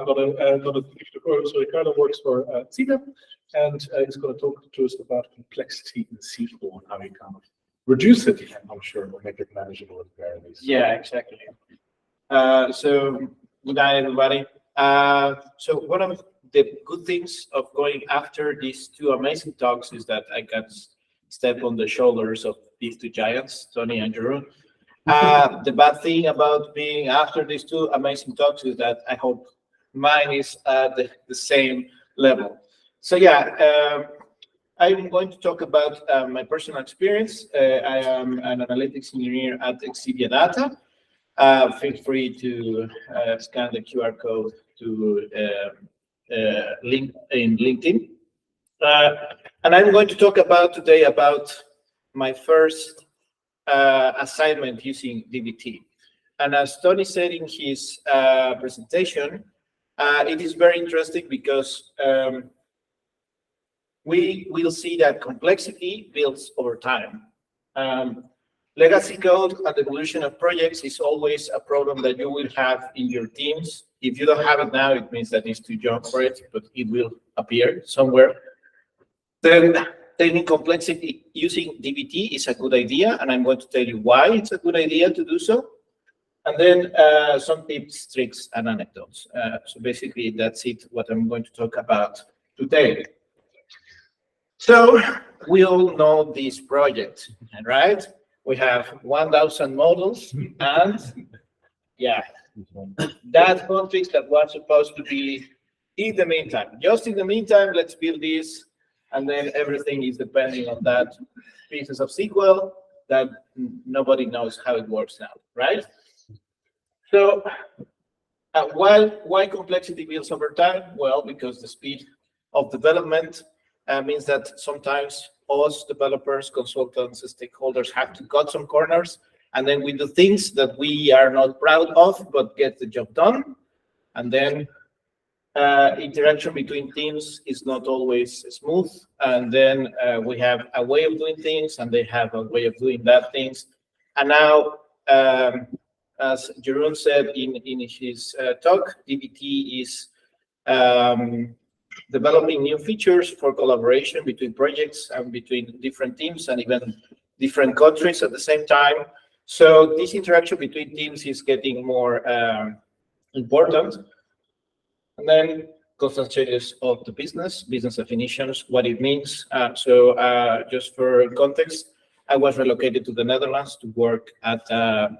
So Ricardo works for Xebia, and he's going to talk to us about complexity in SQL and how you kind of reduce it, I'm sure, or make it manageable at the very least. Yeah, exactly. So good night, everybody. So one of the good things of going after these two amazing talks is that I got step on the shoulders of these two giants, Tony and Jeroen. The bad thing about being after these two amazing talks is that I hope mine is at the same level. So yeah, I'm going to talk about my personal experience. I am an analytics engineer at Xebia Data. Feel free to scan the QR code to link in LinkedIn. And I'm going to talk today about my first assignment using DBT. And as Tony said in his presentation, it is very interesting because we will see that complexity builds over time. Legacy code and the evolution of projects is always a problem that you will have in your teams. If you don't have it now, it means that it's too young for it, but it will appear somewhere. Then taking complexity using DBT is a good idea, and I'm going to tell you why it's a good idea to do so. And then some tips, tricks, and anecdotes. So basically, that's it, what I'm going to talk about today. So we all know this project, right? We have 1,000 models, and yeah, that config that was supposed to be in the meantime. Just in the meantime, let's build this, and then everything is depending on that pieces of SQL that nobody knows how it works now, right? So why complexity builds over time? Well, because the speed of development means that sometimes us developers, consultants, stakeholders have to cut some corners, and then we do things that we are not proud of, but get the job done. And then interaction between teams is not always smooth. And then we have a way of doing things, and they have a way of doing bad things. And now, as Jeroen said in his talk, DBT is developing new features for collaboration between projects and between different teams and even different countries at the same time. So this interaction between teams is getting more important. And then constant changes of the business definitions, what it means. So just for context, I was relocated to the Netherlands to work at a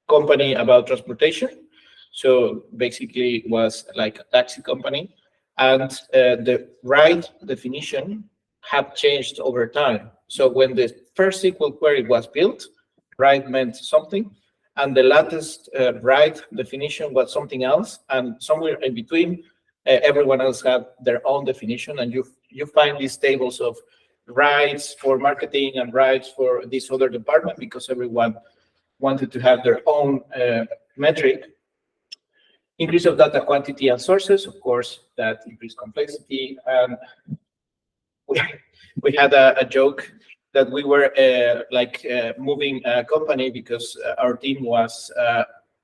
company about transportation. So basically it was like a taxi company. And the right definition have changed over time. So when the first SQL query was built, right meant something, and the latest right definition was something else, and somewhere in between, everyone else had their own definition, and you find these tables of rights for marketing and rights for this other department because everyone wanted to have their own metric. Increase of data quantity and sources, of course, that increased complexity. We had a joke that we were moving a company because our team was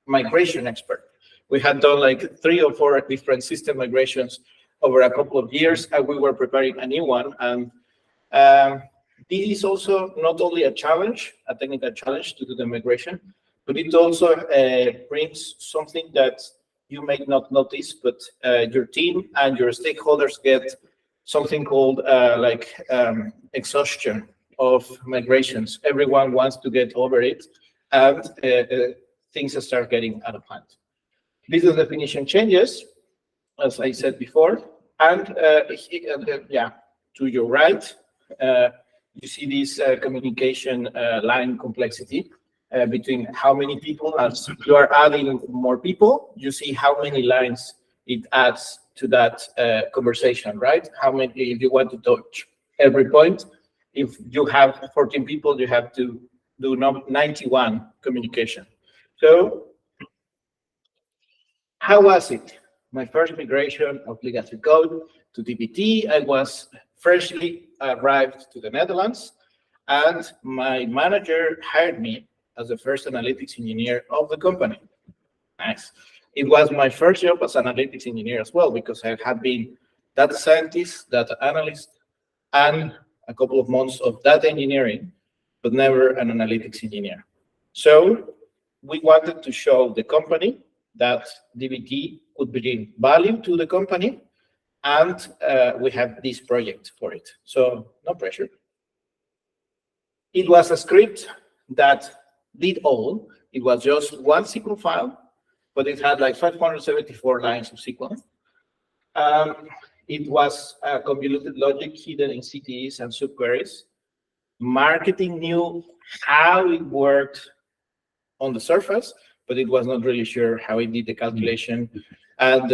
migration expert. We had done like 3 or 4 different system migrations over a couple of years, and we were preparing a new one. And this is also not only a challenge, a technical challenge to do the migration, but it also brings something that you may not notice, but your team and your stakeholders get something called exhaustion of migrations. Everyone wants to get over it, and things start getting out of hand. Business definition changes, as I said before, and yeah, to your right, you see this communication line complexity. Between how many people, as you are adding more people, you see how many lines it adds to that conversation, right? How many, if you want to touch every point, if you have 14 people, you have to do 91 communication. So how was it? My first migration of legacy code to DBT, I was freshly arrived to the Netherlands, and my manager hired me as the first analytics engineer of the company. Nice. It was my first job as analytics engineer as well, because I had been data scientist, data analyst, and a couple of months of data engineering, but never an analytics engineer. So we wanted to show the company that DBT could bring value to the company, and we have this project for it. So no pressure. It was a script that did all. It was just one SQL file, but it had like 574 lines of SQL. It was convoluted logic hidden in CTEs and subqueries. Marketing knew how it worked on the surface, but it was not really sure how it did the calculation. And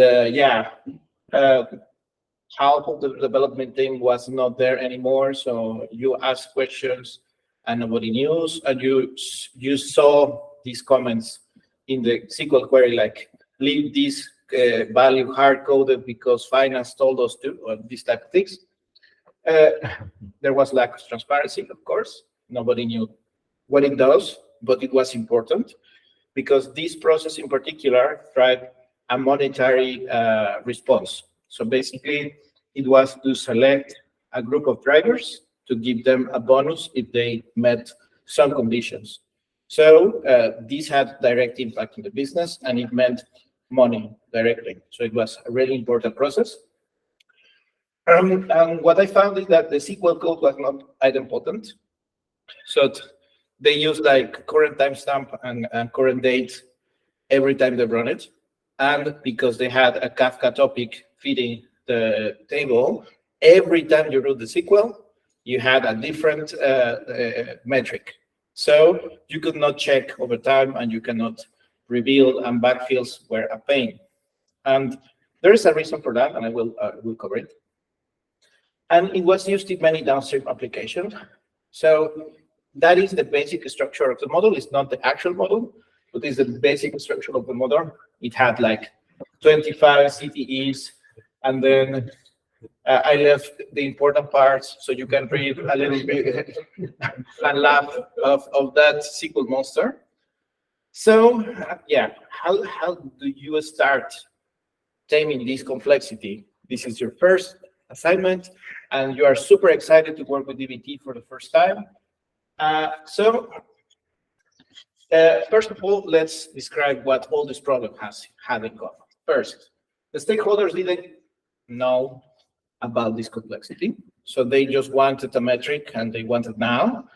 half of the development team was not there anymore. So you ask questions and nobody knew, and you saw these comments in the SQL query, like leave this value hard-coded because finance told us to, or these type of things. There was lack of transparency, of course. Nobody knew what it does, but it was important because this process in particular tried a monetary response. So basically, it was to select a group of drivers to give them a bonus if they met some conditions. So this had direct impact on the business, and it meant money directly. So it was a really important process. And what I found is that the SQL code was not idempotent. So they used like current timestamp and current date every time they run it. And because they had a Kafka topic feeding the table, every time you wrote the SQL, you had a different metric. So you could not check over time, and you cannot reveal, and backfills were a pain. And there is a reason for that, and I will cover it. And it was used in many downstream applications. So that is the basic structure of the model. It's not the actual model, but it's the basic structure of the model. It had like 25 CTEs, and then I left the important parts so you can read a little bit and laugh of that SQL monster. So yeah, how do you start taming this complexity? This is your first assignment, and you are super excited to work with DBT for the first time. First of all, let's describe what all this problem had in common. First, the stakeholders didn't know about this complexity. So they just wanted a metric, and they wanted now,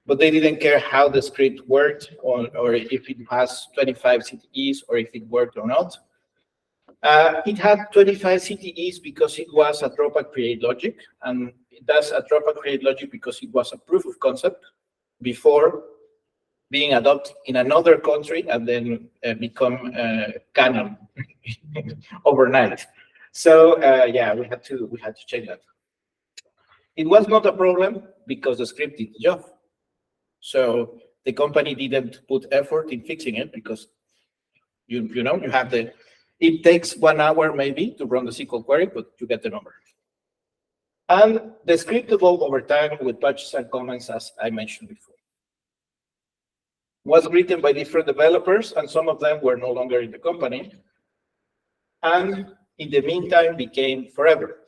but they didn't care how the script worked, or if it has 25 CTEs, or if it worked or not. It had 25 CTEs because it was a drop and create logic, and it does a drop and create logic because it was a proof of concept before being adopted in another country and then become canon overnight. So yeah, we had to change that. It was not a problem because the script did the job. So the company didn't put effort in fixing it because you have the. It takes 1 hour maybe to run the SQL query, but you get the number. And the script evolved over time with patches and comments, as I mentioned before. Was written by different developers, and some of them were no longer in the company. And in the meantime, became forever.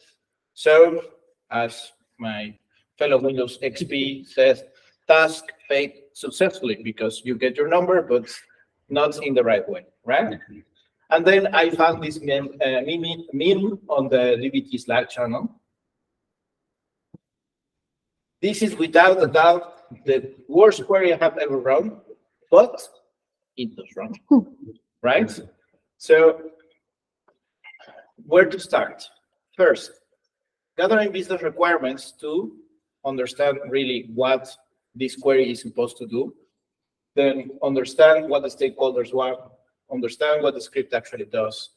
So, as my fellow Windows XP says, task failed successfully because you get your number, but not in the right way, right? And then I found this meme on the DBT Slack channel. This is without a doubt the worst query I have ever run, but it does run, right? So where to start? First, gathering business requirements to understand really what this query is supposed to do, then understand what the stakeholders want, understand what the script actually does,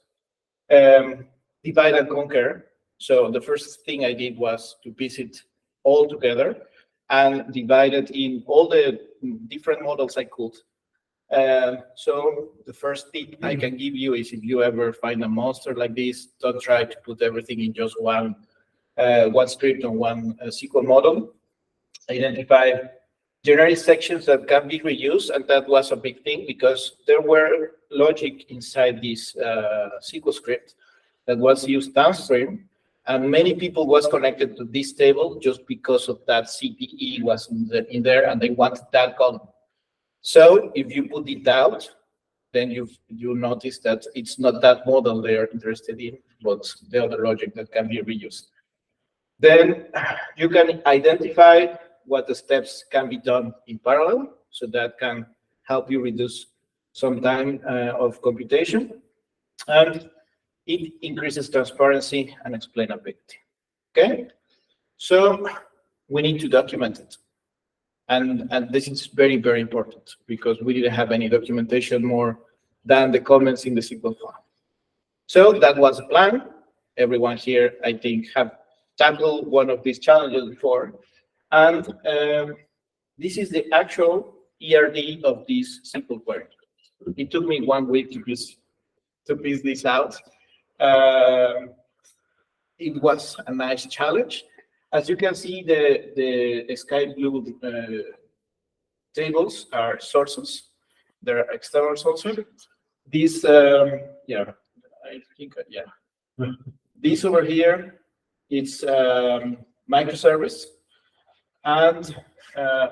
divide and conquer. So the first thing I did was to piece it all together and divide it in all the different models I could. So the first tip I can give you is, if you ever find a monster like this, don't try to put everything in just one script or one SQL model. Identify generic sections that can be reused, and that was a big thing because there were logic inside this SQL script that was used downstream, and many people was connected to this table just because of that CPE was in there, and they wanted that column. So if you put it out, then you notice that it's not that model they are interested in, but the other logic that can be reused. Then you can identify what the steps can be done in parallel, so that can help you reduce some time of computation, and it increases transparency and explainability. Okay, so we need to document it. And this is very, very important, because we didn't have any documentation more than the comments in the SQL file. So that was the plan. Everyone here, I think, have tackled one of these challenges before. And this is the actual ERD of this SQL query. It took me 1 week to piece this out. It was a nice challenge. As you can see, the sky blue tables are sources. They're external sources. This, yeah, I think, yeah. This over here, it's microservice. And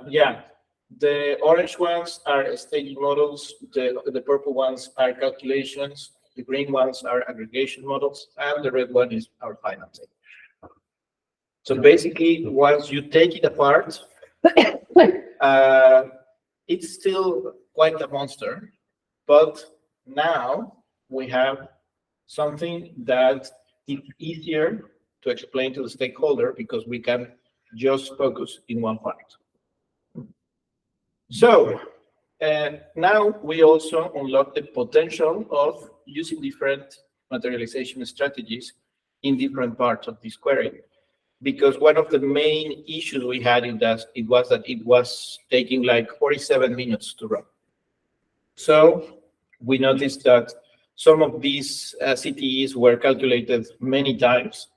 yeah, the orange ones are staging models. The purple ones are calculations. The green ones are aggregation models. And the red one is our final table. So basically, once you take it apart, it's still quite a monster, but now we have something that is easier to explain to the stakeholder, because we can just focus in one part. So now we also unlock the potential of using different materialization strategies in different parts of this query. Because one of the main issues we had in that, it was taking like 47 minutes to run. So we noticed that some of these CTEs were calculated many times,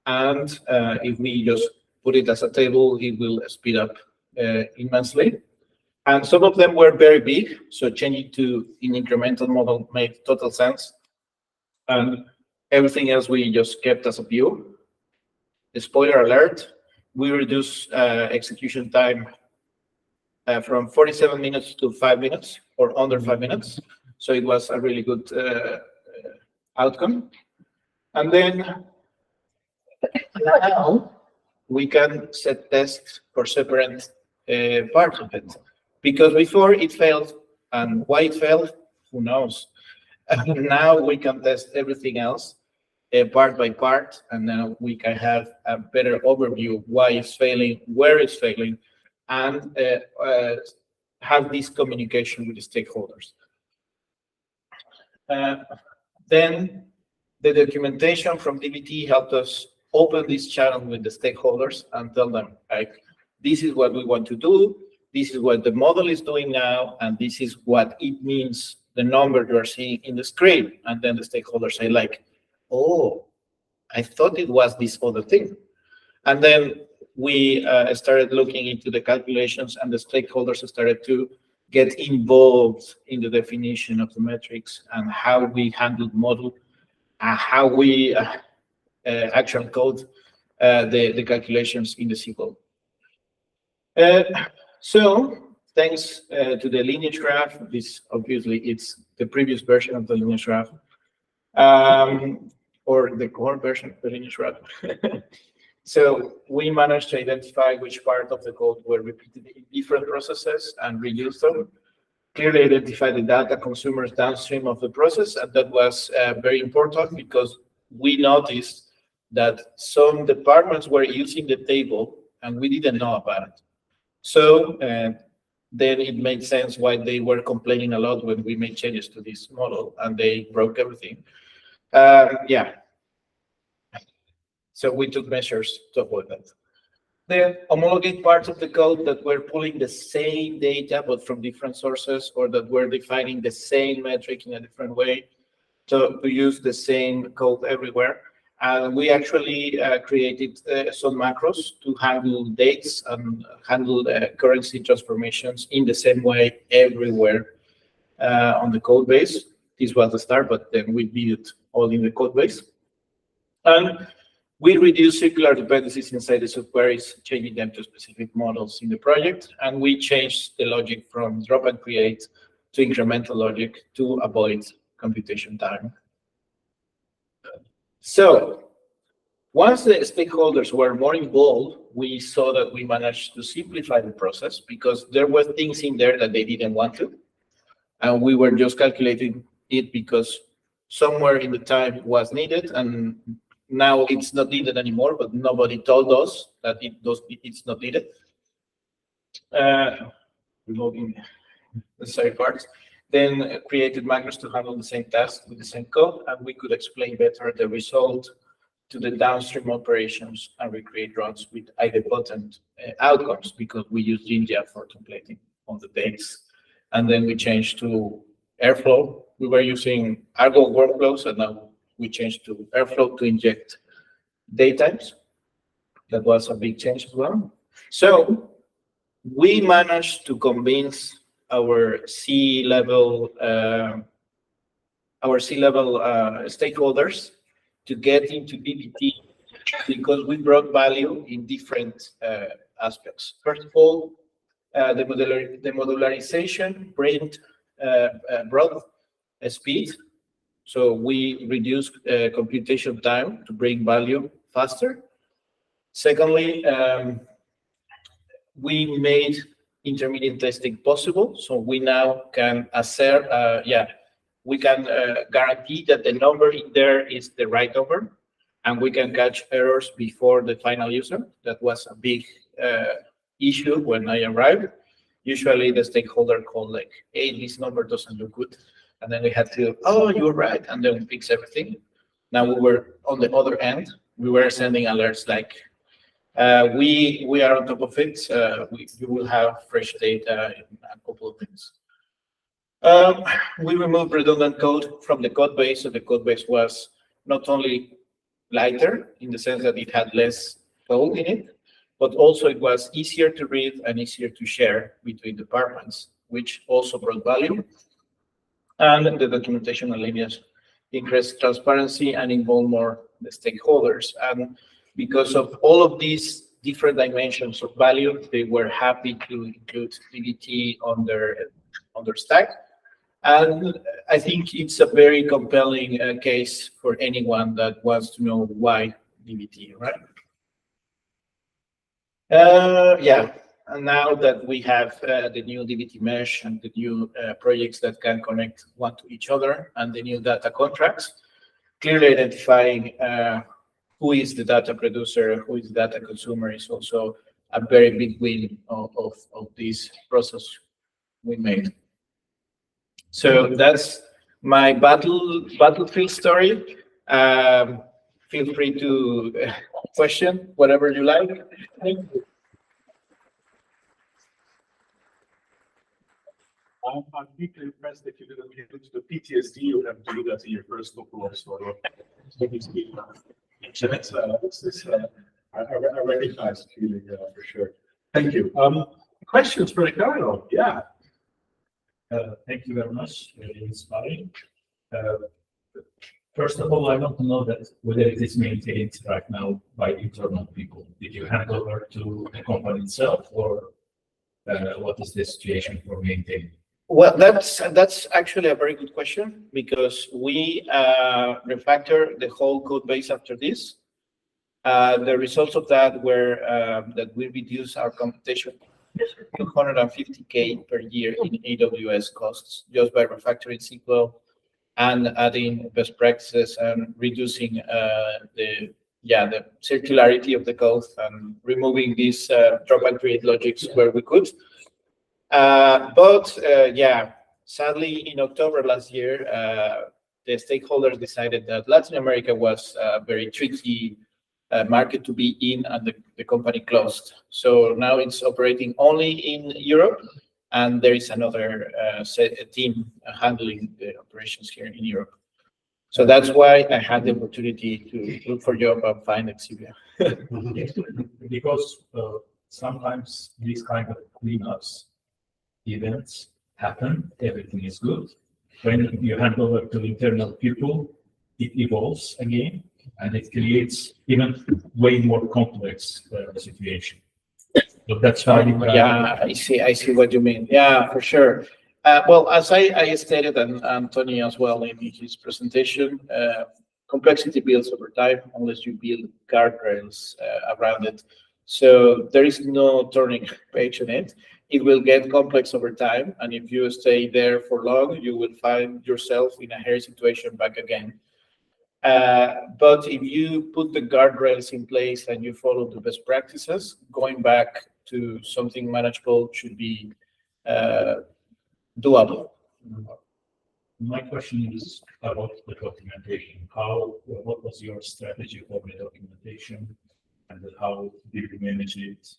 and if we just put it as a table, it will speed up immensely. And some of them were very big, so changing to an incremental model made total sense. And everything else we just kept as a view. Spoiler alert, we reduced execution time from 47 minutes to 5 minutes, or under 5 minutes. So it was a really good outcome. And then now we can set tests for separate parts of it. Because before it failed, and why it failed, who knows? Now we can test everything else part by part, and now we can have a better overview of why it's failing, where it's failing, and have this communication with the stakeholders. Then the documentation from DBT helped us open this channel with the stakeholders and tell them, like, this is what we want to do, this is what the model is doing now, and this is what it means, the number you're seeing in the screen. And then the stakeholders say, like, oh, I thought it was this other thing. And then we started looking into the calculations, and the stakeholders started to get involved in the definition of the metrics and how we handle model, how we actually code the calculations in the SQL. So thanks to the lineage graph, this obviously it's the previous version of the lineage graph, or the core version of the lineage graph. So we managed to identify which part of the code were repeated in different processes and reuse them. Clearly identify the data consumers downstream of the process, and that was very important, because we noticed that some departments were using the table and we didn't know about it. So then it made sense why they were complaining a lot when we made changes to this model and they broke everything. Yeah. So we took measures to avoid that. The homologate parts of the code that were pulling the same data but from different sources, or that were defining the same metric in a different way, to use the same code everywhere. And we actually created some macros to handle dates and handle currency transformations in the same way everywhere on the code base. This was the start, but then we did it all in the code base. And we reduced circular dependencies inside the subqueries, changing them to specific models in the project. And we changed the logic from drop and create to incremental logic to avoid computation time. So once the stakeholders were more involved, we saw that we managed to simplify the process because there were things in there that they didn't want to. And we were just calculating it because somewhere in the time was needed, and now it's not needed anymore, but nobody told us that it's not needed. Removing the side parts. Then created macros to handle the same task with the same code, and we could explain better the result to the downstream operations and recreate runs with idempotent outcomes because we use Jinja for templating on the dates. And then we changed to Airflow. We were using Argo workflows, and now we changed to Airflow to inject daytimes. That was a big change as well. So we managed to convince our C-level stakeholders to get into DBT because we brought value in different aspects. First of all, the modularization brought speed. So we reduced computation time to bring value faster. Secondly, we made intermediate testing possible. So we now can assert, we can guarantee that the number in there is the right number, and we can catch errors before the final user. That was a big issue when I arrived. Usually the stakeholder called like, hey, this number doesn't look good. And then we had to, oh, you're right. And then we fix everything. Now we were on the other end. We were sending alerts like, we are on top of it. We will have fresh data in a couple of things. We removed redundant code from the code base. So the code base was not only lighter in the sense that it had less code in it, but also it was easier to read and easier to share between departments, which also brought value. And the documentation and lineage increased transparency and involved more the stakeholders. And because of all of these different dimensions of value, they were happy to include DBT on their stack. And I think it's a very compelling case for anyone that wants to know why DBT, right? And now that we have the new DBT mesh and the new projects that can connect one to each other and the new data contracts, clearly identifying who is the data producer, who is the data consumer is also a very big win of this process we made. So that's my battlefield story. Feel free to question whatever you like. Thank you. I'm deeply impressed that you didn't get into the PTSD you have to do that in your first couple of sort of. I recognize the feeling for sure. Thank you. Questions for Ricardo? Yeah. Thank you very much. Very inspiring. First of all, I want to know that whether it is maintained right now by internal people. Did you hand over to the company itself, or what is the situation for maintaining? Well, that's actually a very good question because we refactor the whole code base after this. The results of that were that we reduced our computation 250K per year in AWS costs just by refactoring SQL and adding best practices and reducing the circularity of the code and removing these drop and create logics where we could. Sadly, in October last year, the stakeholders decided that Latin America was a very tricky market to be in, and the company closed. So now it's operating only in Europe, and there is another team handling the operations here in Europe. So that's why I had the opportunity to look for a job and find Xebia. Because sometimes these kind of cleanups events happen, everything is good, when you hand over to internal people, it evolves again, and it creates even way more complex situation. So that's how. Yeah, I see what you mean. Yeah, for sure. Well, as I stated, and Tony as well in his presentation, complexity builds over time unless you build guardrails around it. So there is no turning page on it. It will get complex over time, and if you stay there for long, you will find yourself in a hairy situation back again. But if you put the guardrails in place and you follow the best practices, going back to something manageable should be doable. My question is about the documentation. What was your strategy for the documentation, and how did you manage it?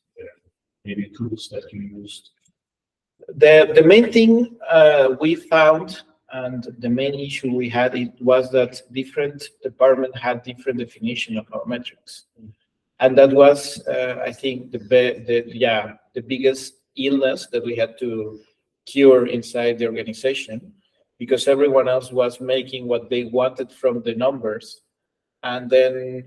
Maybe tools that you used. The main thing we found, and the main issue we had, it was that different departments had different definition of our metrics, and that was, I think, the biggest illness that we had to cure inside the organization, because everyone else was making what they wanted from the numbers, and then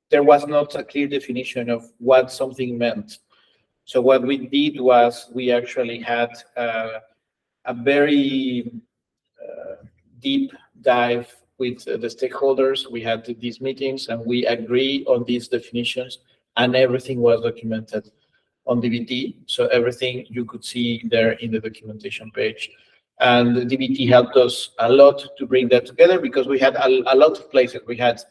there was not a clear definition of what something meant. So what we did was we actually had a very deep dive with the stakeholders. We had these meetings and we agreed on these definitions, and everything was documented on DBT. So everything you could see there in the documentation page. And the DBT helped us a lot to bring that together, because we had a lot of places. We had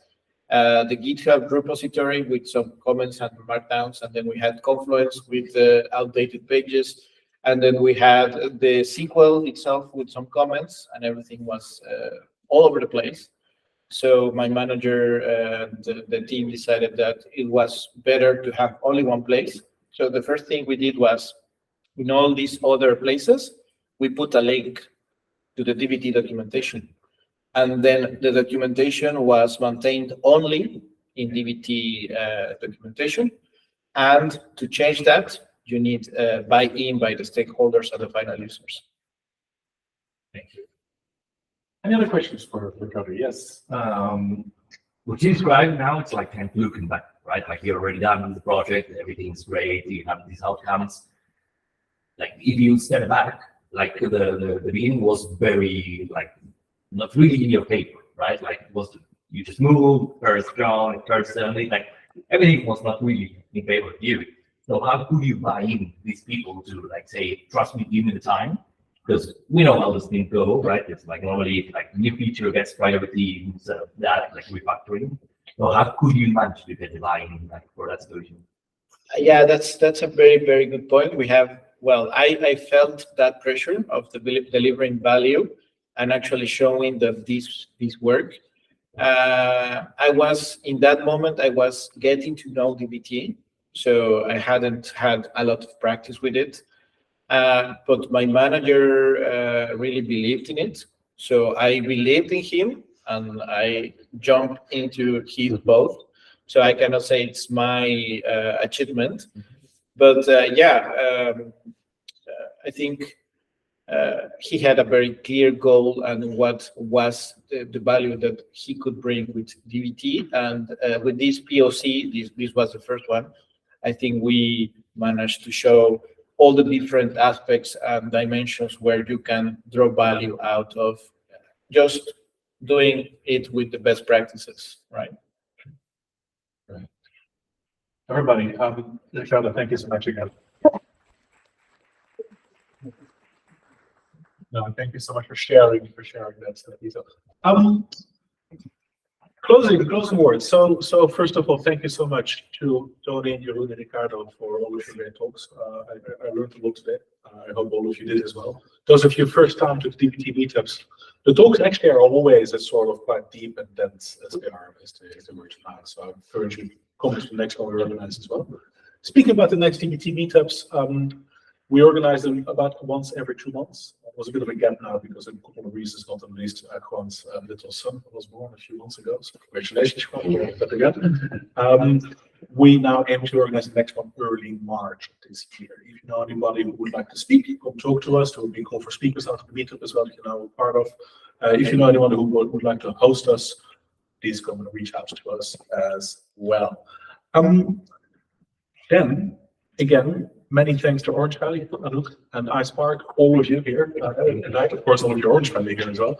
the GitHub repository with some comments and markdowns, and then we had Confluence with outdated pages, and then we had the SQL itself with some comments, and everything was all over the place. So my manager and the team decided that it was better to have only one place. So the first thing we did was, in all these other places, we put a link to the DBT documentation. And then the documentation was maintained only in DBT documentation. And to change that, you need buy-in by the stakeholders and the final users. Thank you. Any other questions for Ricardo? Yes. What you describe now, it's like kind of looking back, right? Like you're already done the project, everything's great, you have these outcomes. Like if you step back, like the beginning was very like not really in your paper, right? Like it was you just move first strong, first suddenly, like everything was not really in favor of you. So how could you buy in these people to like say, trust me, give me the time? Because we know how this thing go, right? It's like normally like new feature gets priority instead of that, like refactoring. So how could you manage to get the buy-in like for that solution? Yeah, that's a very, very good point. We have, well, I felt that pressure of the delivering value and actually showing that this work. I was, in that moment, I was getting to know DBT, so I hadn't had a lot of practice with it. But my manager really believed in it. So I believed in him and I jumped into his boat. So I cannot say it's my achievement, but I think he had a very clear goal and what was the value that he could bring with DBT. And with this POC, this was the first one. I think we managed to show all the different aspects and dimensions where you can draw value out of just doing it with the best practices, right? Right. Everybody, Ricardo, thank you so much again. No, thank you so much for sharing that detail. Closing words. So first of all, thank you so much to Tony, Jeroen, and Ricardo for all of your great talks. I learned a lot today. I hope all of you did as well. Those of you first time to DBT meetups, the talks actually are always as sort of quite deep and dense as they are as they were tonight. So I encourage you to come to the next one we organize as well. Speaking about the next DBT meetups, we organize them about once every 2 months. It was a bit of a gap now because of a couple of reasons, not at least Juan's little son was born a few months ago. So congratulations, Juan, for that again. we now aim to organize the next one early March of this year. If you know anybody who would like to speak, come talk to us. There will be a call for speakers after the meetup as well, that you're now part of. If you know anyone who would like to host us, please come and reach out to us as well. Then, again, many thanks to Orange Valley, Anouk, and iSpark, all of you here, and of course all of your Orange Valley here as well.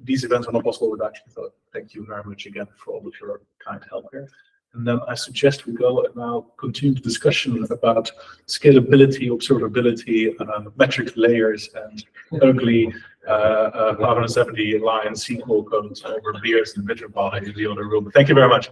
These events are not possible without you, so thank you very much again for all of your kind help here. And then I suggest we go and now continue the discussion about scalability, observability, metric layers, and ugly 570 line SQL codes over beers and bitter pie in the other room. Thank you very much.